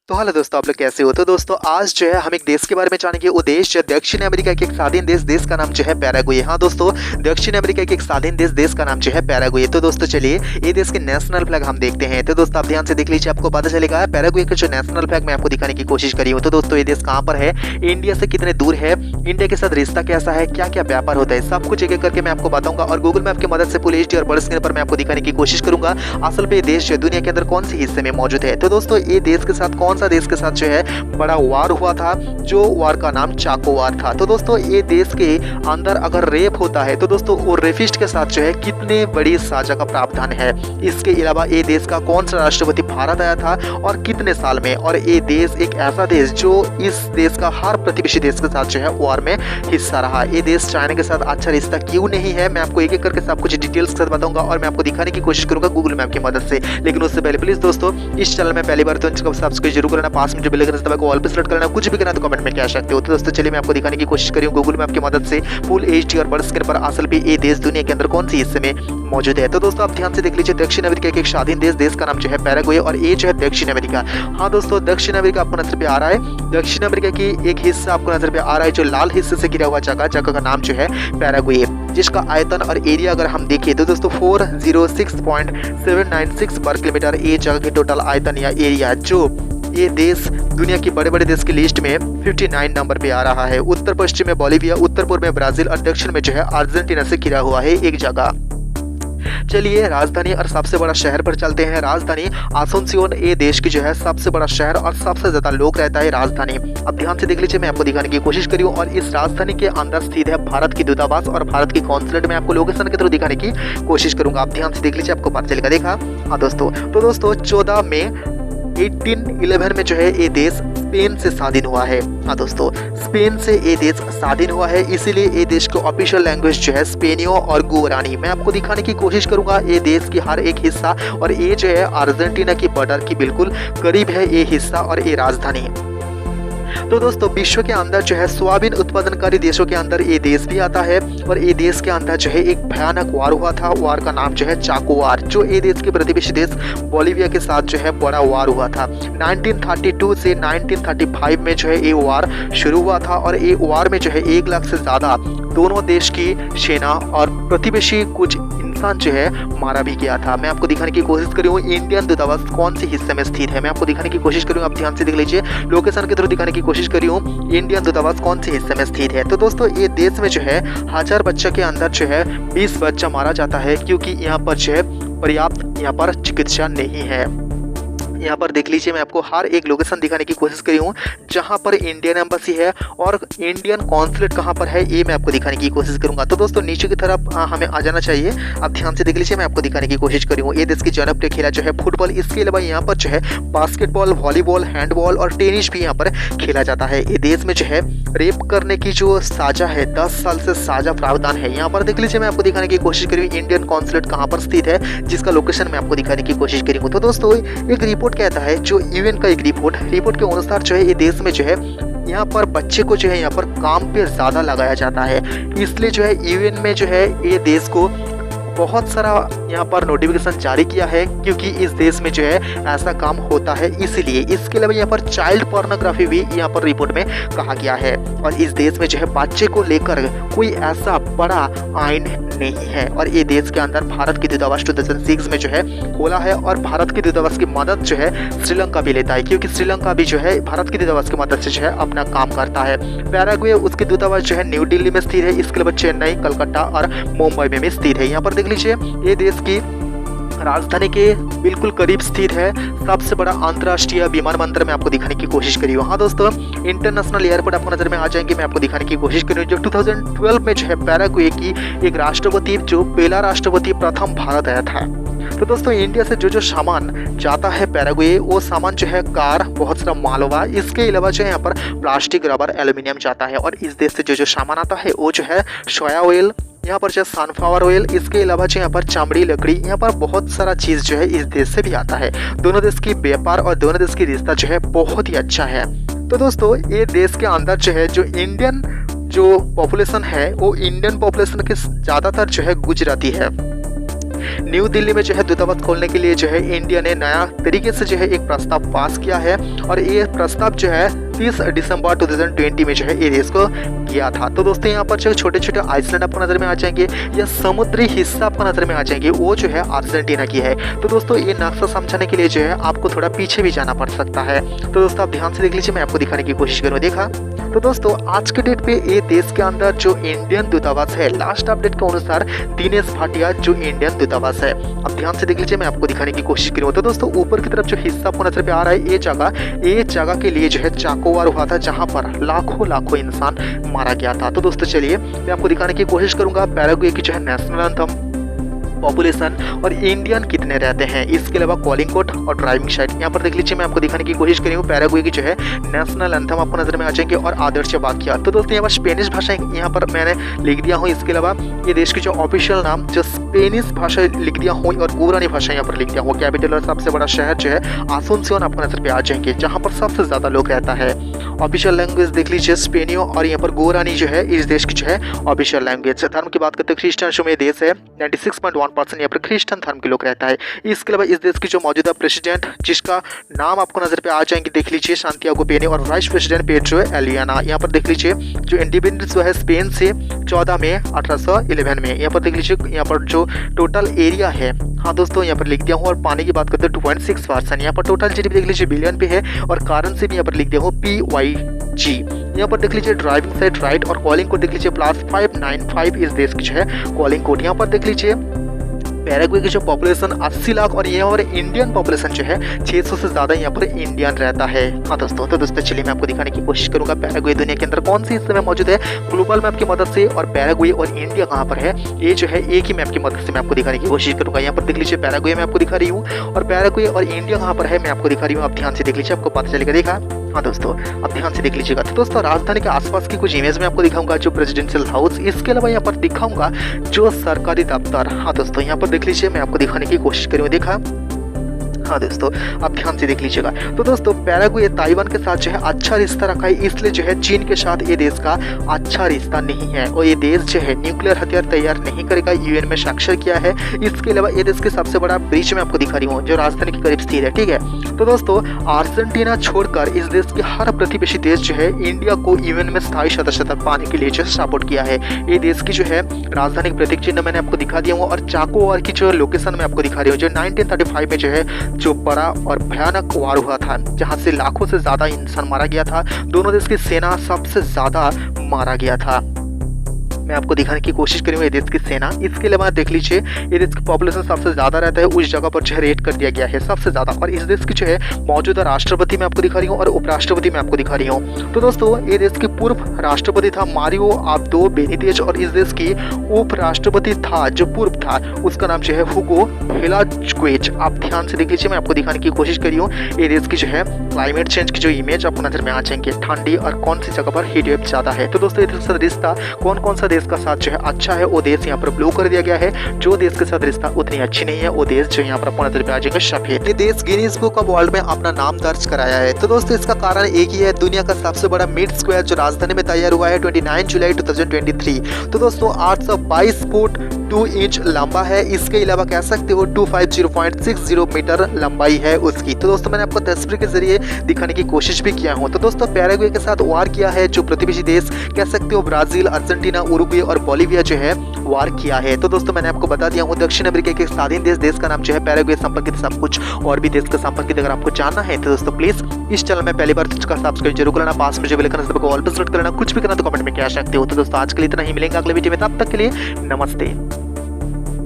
तो हेलो दोस्तों, आप लोग कैसे हो। तो दोस्तों आज जो है हम एक देश के बारे में जानेंगे। वो देश जो दक्षिण अमेरिका के एक स्वाधीन देश का नाम जो है पैराग्वे। हाँ दोस्तों, दक्षिण अमेरिका के एक स्वाधीन देश का नाम जो है पैराग्वे। तो दोस्तों चलिए ये देश के नेशनल फ्लैग हम देखते हैं। तो दोस्तों आप ध्यान से देख लीजिए, आपको पता चलेगा पैराग्वे का जो नेशनल फ्लैग मैं आपको दिखाने की कोशिश करी हूँ। तो दोस्तों ये देश कहाँ पर है, इंडिया से कितने दूर है, इंडिया के साथ रिश्ता कैसा है, क्या क्या व्यापार होता है, सब कुछ एक एक करके मैं आपको बताऊंगा। और गूगल मैप की मदद से फुल एचडी और बड़े स्क्रीन पर मैं आपको दिखाने की कोशिश करूंगा असल पे ये देश दुनिया के अंदर कौन से हिस्से में मौजूद है। तो दोस्तों ये देश के साथ कौन सा देश के साथ जो है बड़ा वार हुआ था, जो वार का नाम चाको वार था। तो दोस्तों ये देश के अंदर अगर रेप होता है तो दोस्तों वो रेपिस्ट के साथ जो है कितने बड़ी सजा का प्रावधान है। इसके अलावा ये देश का कौन सा राष्ट्रपति भारत आया था और कितने साल में। और ये देश एक ऐसा देश जो इस देश का हर प्रतिवेशी देश के साथ जो है वार में हिस्सा रहा। ये देश चाइना के साथ अच्छा रिश्ता क्यों नहीं है, मैं आपको एक एक करके सब कुछ डिटेल्स के साथ बताऊंगा और मैं आपको दिखाने की कोशिश करूंगा गूगल मैप की मदद से। लेकिन उससे पहले प्लीज दोस्तों इस चैनल में पहली बार तो सब्सक्राइब जरूर करना, पास में जो बेल आइकन को ऑल पे सेलेक्ट करना, कुछ भी करना तो कमेंट में कह सकते हो। तो दोस्तों चलिए मैं आपको दिखाने की कोशिश करी हूँ गूगल मैप की मदद से फुल एचडी और बड़े स्क्रीन पर असल पे ये देश दुनिया के अंदर कौन सी हिस्से में मौजूद है। तो दोस्तों आप ध्यान से देख लीजिए, दक्षिण अमेरिका के एक स्वाधीन देश का नाम जो है पैराग्वे और ये जो है दक्षिण अमेरिका। हाँ दोस्तों दक्षिण अमेरिका आपको नजर पे आ रहा है, दक्षिण अमेरिका की एक हिस्सा आपको नजर पे आ रहा है जो लाल हिस्से से घिरा हुआ जगह का नाम जो है पैराग्वे, जिसका आयतन और एरिया अगर हम देखें तो दोस्तों 406.796 वर्ग किलोमीटर ये जगह के टोटल आयतन या एरिया, जो ये देश दुनिया की बड़े बड़े देश की लिस्ट में 59 नंबर पे आ रहा है। उत्तर पश्चिम में बोलिविया, उत्तर पूर्व में ब्राजील और दक्षिण में जो है अर्जेंटीना से घिरा हुआ है एक जगह। चलिए राजधानी और सबसे बड़ा शहर पर चलते हैं। राजधानी आसुनसियोन ये देश की जो है सबसे बड़ा शहर और सबसे ज्यादा लोग रहता है राजधानी। अब ध्यान से देख लीजिए, मैं आपको दिखाने की कोशिश करी हूँ और इस राजधानी के अंदर स्थित है भारत की दूतावास और भारत की कॉन्सुलेट में आपको लोकेशन के थ्रू दिखाने की कोशिश करूंगा। आप ध्यान से देख लीजिए, आपको पता चलेगा। देखा हाँ दोस्तों, तो दोस्तों 14 मई 1811 में जो है ये देश स्पेन से स्वाधीन हुआ है। हाँ दोस्तों स्पेन से ये देश स्वाधीन हुआ है, इसीलिए ये देश की ऑफिशियल लैंग्वेज जो है स्पेनियो और गुआरानी। मैं आपको दिखाने की कोशिश करूंगा ये देश की हर एक हिस्सा, और ये जो है अर्जेंटीना की बॉर्डर की बिल्कुल करीब है ये हिस्सा और ये राजधानी। तो दोस्तों विश्व के अंदर जो है सोयाबीन उत्पादनकारी देशों के अंदर ये देश भी आता है और ये देश के अंदर जो है एक भयानक वार हुआ था। वार का नाम जो है चाको वार, जो ये देश के प्रतिवेशी देश बोलिविया के साथ जो है बड़ा वार हुआ था। 1932 से 1935 में जो है ये वार शुरू हुआ था और ये वार में जो है 1 लाख से ज़्यादा दोनों देश की सेना और प्रतिवेशी कुछ इंसान जो है मारा भी गया था। मैं आपको दिखाने की कोशिश करी हूँ इंडियन दूतावास कौन से हिस्से में स्थित है, मैं आपको दिखाने की कोशिश करी हूँ। आप ध्यान से देख लीजिए, लोकेशन के थ्रू दिखाने की कोशिश करी हूँ इंडियन दूतावास कौन से हिस्से में स्थित है। तो दोस्तों ये देश में जो है 1000 बच्चा के अंदर जो है 20 बच्चा मारा जाता है, क्योंकि यहाँ पर जो है पर्याप्त यहाँ पर चिकित्सा नहीं है। यहाँ पर देख लीजिए, मैं आपको हर एक लोकेशन दिखाने की कोशिश करी हूँ जहाँ पर इंडियन एम्बेसी है और इंडियन कॉन्सुलेट कहाँ पर है ये मैं आपको दिखाने की कोशिश करूँगा। तो दोस्तों नीचे की तरफ हमें आ जाना चाहिए। आप ध्यान से देख लीजिए, मैं आपको दिखाने की कोशिश करी हूँ ये देश की जनप्रिय खेला जो है फुटबॉल। इसके अलावा यहाँ पर जो है बास्केटबॉल, वॉलीबॉल, हैंडबॉल और टेनिस भी यहाँ पर खेला जाता है। ये देश में जो है रेप करने की जो साजा है 10 साल से साजा प्रावधान है। यहाँ पर देख लीजिए, मैं आपको दिखाने की कोशिश करी हूँ इंडियन कॉन्सुलेट कहाँ पर स्थित है, जिसका लोकेशन मैं आपको दिखाने की कोशिश करी हूँ। तो दोस्तों एक रिपोर्ट कहता है, जो यूएन का एक रिपोर्ट के अनुसार जो है ये देश में जो है यहाँ पर बच्चे को जो है यहाँ पर काम पे ज़्यादा लगाया जाता है। इसलिए जो है यूएन में जो है ये देश को बहुत सारा यहाँ पर नोटिफिकेशन जारी किया है, क्योंकि इस देश में जो है ऐसा काम होता है इसलिए। इसके अलावा यहाँ पर चाइल्ड पोर्नोग्राफी भी यहाँ पर रिपोर्ट में कहा गया है। और इस देश में जो है बच्चे को लेकर कोई ऐसा बड़ा आइन नहीं है। और ये देश के अंदर भारत की दूतावास 2006 में जो है खोला है और भारत की दूतावास की मदद जो है श्रीलंका भी लेता है, क्योंकि श्रीलंका भी जो है भारत की दूतावास की मदद से जो है अपना काम करता है। पैराग्वे उसकी दूतावास जो है न्यू दिल्ली में स्थित है, इसके अलावा चेन्नई, कलकत्ता और मुंबई में भी स्थित है। यहाँ पर देख लीजिए, ये देश की राजधानी के बिल्कुल करीब स्थित है सबसे बड़ा अंतर्राष्ट्रीय विमानबंदर में आपको दिखाने की कोशिश करी हूँ। हाँ दोस्तों इंटरनेशनल एयरपोर्ट आपको नजर में आ जाएंगे, मैं आपको दिखाने की कोशिश करी हूँ। जो 2012 में जो है पैराग्वे की एक राष्ट्रपति, जो पहला राष्ट्रपति प्रथम भारत आया था। तो दोस्तों इंडिया से जो सामान जाता है पैराग्वे, वो सामान जो है कार, बहुत सारा मालवा, इसके अलावा जो है यहाँ पर प्लास्टिक, रबर, एल्यूमिनियम जाता है। और इस देश से जो सामान आता है वो जो है सोया ऑयल, यहाँ पर जो सनफ्लावर ऑयल, इसके अलावा जो यहाँ पर चमड़ी, लकड़ी, यहाँ पर बहुत सारा चीज़ जो है इस देश से भी आता है। दोनों देश की व्यापार और दोनों देश की रिश्ता जो है बहुत ही अच्छा है। तो दोस्तों ये देश के अंदर जो है जो इंडियन जो पॉपुलेशन है वो इंडियन पॉपुलेशन के ज़्यादातर जो है गुजराती है। न्यू दिल्ली में जो है दूतावास खोलने के लिए जो है इंडिया ने नया तरीके से जो है एक प्रस्ताव पास किया है और ये प्रस्ताव जो है 30 दिसंबर 2020 में जो है ये देश को किया था। तो दोस्तों यहाँ पर जो छोटे छोटे आइसलैंड आपको नजर में आ जाएंगे या समुद्री हिस्सा आपको नजर में आ जाएंगे, वो जो है अर्जेंटीना की है। तो दोस्तों ये नक्शा समझाने के लिए जो है आपको थोड़ा पीछे भी जाना पड़ सकता है। तो दोस्तों आप ध्यान से देख लीजिए, मैं आपको दिखाने की कोशिश करूँ। देखा तो दोस्तों आज के डेट पे ये देश के अंदर जो इंडियन दूतावास है, लास्ट अपडेट के अनुसार दिनेश भाटिया जो इंडियन दूतावास है। अब ध्यान से देख लीजिए, मैं आपको दिखाने की कोशिश करूँ। तो दोस्तों ऊपर की तरफ जो हिस्सा आपको नजर पे आ रहा है, ये जगह के लिए जो है चाको वार हुआ था, जहां पर लाखों इंसान मारा गया था। तो दोस्तों चलिए मैं आपको दिखाने की कोशिश करूंगा पैराग्वे की जो है नेशनल एंथम, पॉपुलेशन और इंडियन कितने रहते हैं, इसके अलावा कॉलिंग कोड और ड्राइविंग साइट। यहाँ पर देख लीजिए, मैं आपको दिखाने की कोशिश करी हूँ। पैराग्वे की जो है नेशनल एंथम आपको नजर में आ जाएंगे और आदर्श वाक्य। तो दोस्तों यहाँ पर स्पेनिश भाषा यहाँ पर मैंने लिख दिया हूँ। इसके अलावा ये देश की जो ऑफिशियल नाम जो स्पेनिश भाषा लिख दिया हूँ और गुरानी भाषा यहाँ पर लिख दिया हूँ। कैपिटल और सबसे बड़ा शहर जो है आसुनसियोन आपको नजर पे आ जाएंगे, जहाँ पर सबसे ज्यादा लोग रहता है। ऑफिशियल लैंग्वेज देख लीजिए स्पेनियो और यहाँ पर गुरानी जो है इस देश की जो है ऑफिशियल लैंग्वेज। धर्म की बात करते हैं क्रिश्चियन में देश है 96.1% यहाँ पर क्रिश्चियन धर्म के लोग रहता है। इसके अलावा इस देश की जो मौजूदा प्रेसिडेंट जिसका नाम आपको नजर पे आ जाएंगे, देख लीजिए सांतियागो पेनी और वाइस प्रेसिडेंट पेड्रो एलियाना। यहाँ पर देख लीजिए जो इंडिपेंडेंस जो है स्पेन से 14 मई 1811 में। यहाँ पर देख लीजिए यहाँ पर जो टोटल एरिया है, हाँ दोस्तों यहाँ पर लिख दिया हूँ। और पानी की बात करते हैं 2.6%। यहाँ पर टोटल जीडीपी देख लीजिए बिलियन पे है और करेंसी भी यहाँ पर लिख दिया हूँ PYG। यहाँ पर देख लीजिए ड्राइविंग साइड राइट और कॉलिंग कोड देख लीजिए +595 इस देश की जो है कॉलिंग कोड। यहाँ पर देख लीजिए पैराग्वे की जो पॉपुलेशन 80 लाख और यहाँ पर इंडियन पॉपुलेशन जो है 600 से ज़्यादा यहाँ पर इंडियन रहता है। हाँ दोस्तों, तो दोस्तों चलिए मैं आपको दिखाने की कोशिश करूंगा पैराग्वे दुनिया के अंदर कौन सी हिस्से में मौजूद है ग्लोबल मैप की मदद से, और पैराग्वे और इंडिया कहाँ पर है ये जो है एक ही मैप की मदद से मैं आपको दिखाने की कोशिश करूंगा। यहाँ पर देख लीजिए पैराग्वे मैं आपको दिखा रही हूँ और पैराग्वे और इंडिया कहाँ पर है मैं आपको दिखा रही हूँ। आप ध्यान से देख लीजिए, आपको पता चलेगा। देखा, हाँ दोस्तों अब ध्यान से देख लीजिएगा। तो दोस्तों राजधानी के आसपास की कुछ इमेज में आपको दिखाऊंगा जो प्रेसिडेंशियल हाउस, इसके अलावा यहाँ पर दिखाऊंगा जो सरकारी दफ्तर। हाँ दोस्तों यहाँ पर देख लीजिए, मैं आपको दिखाने की कोशिश करूँ। देखा, हाँ दोस्तों आप ध्यान से देख लीजिएगा। तो दोस्तों पैराग्वे ताइवान के साथ जो है अच्छा रिश्ता रखा है, इसलिए जो है चीन के साथ ये देश का अच्छा रिश्ता नहीं है और ये देश जो है न्यूक्लियर हथियार तैयार नहीं करेगा, यूएन में स्वाक्षर किया है। इसके अलावा ये देश के सबसे बड़ा ब्रिज में आपको दिखा रही हूँ जो राजधानी के करीब स्थित है। ठीक है, तो दोस्तों अर्जेंटीना छोड़कर इस देश के हर प्रतिवेशी देश जो है इंडिया को यूएन में स्थायी सदस्यता पाने के लिए जो सपोर्ट किया है। ये देश की जो है राजधानी प्रतीक चिन्ह मैंने आपको दिखा दिया हूँ और चाको वार की जो लोकेशन में आपको दिखा रही हूँ जो 1935 में जो है जो बड़ा और भयानक वार हुआ था, जहां से लाखों से ज्यादा इंसान मारा गया था। दोनों देश की सेना सबसे ज्यादा मारा गया था। मैं आपको दिखाने की कोशिश करूँगा ये देश की सेना। इसके अलावा देख लीजिए ये देश की पॉपुलेशन सबसे ज़्यादा रहता है, उस जगह पर जो है रेट कर दिया गया है सबसे ज़्यादा। और इस देश की जो है मौजूदा राष्ट्रपति मैं आपको दिखा रही हूँ और उपराष्ट्रपति मैं आपको दिखा रही हूँ। तो दोस्तों ये देश के पूर्व राष्ट्रपति था मारियो अब्दो बेनितेज और इस देश की उपराष्ट्रपति था जो पूर्व था उसका नाम जो है हुगो वेलास्क्वेज। आप ध्यान से देख लीजिए, मैं आपको दिखाने की कोशिश करी हूँ ये देश की जो है क्लाइमेट चेंज की जो इमेज आपको नजर में आ जाएंगे, ठंडी और कौन सी जगह पर हीट वेव ज़्यादा है। तो दोस्तों ये रिश्ता कौन सा देश का साथ जो है अच्छा है वो देश यहाँ पर ब्लू कर दिया गया है। जो देश के साथ रिश्ता उतनी अच्छी नहीं है वो देश जो यहाँ पर आपको नजर पे आ जाएगा सफेद। ये देश गिनीज बुक ऑफ वर्ल्ड में अपना नाम दर्ज कराया है। तो दोस्तों इसका कारण एक ही है, दुनिया का सबसे बड़ा मिड स्क्वायर जो राजधानी में तैयार हुआ है 29 जुलाई 2023। तो दोस्तों 822 फुट 2 इंच लंबा है। इसके अलावा कह सकते हो 250.60 मीटर लंबाई है उसकी। तो दोस्तों मैंने आपको तस्वीर के जरिए दिखाने की कोशिश भी किया हूँ। तो दोस्तों पैराग्वे के साथ वार किया है जो प्रतिवेशी देश कह सकते हो ब्राजील, अर्जेंटीना, उरुग्वे और बोलिविया जो है वार किया है। तो दोस्तों मैंने आपको बता दिया हूँ दक्षिण अमेरिका के स्वाधीन देश का नाम जो है पैराग्वे। संपर्कित सब कुछ और भी देश का संपर्कित अगर आपको जानना है तो दोस्तों प्लीज इस चैनल में पहली बार का सब्सक्राइब जरूर करना, पास में जो बेल आइकन को ऑल पे सेलेक्ट करना। कुछ भी करना तो कमेंट में कह सकते हो। तो दोस्तों आज के लिए इतना ही, मिलेंगे अगले वीडियो में, तब तक के लिए नमस्ते।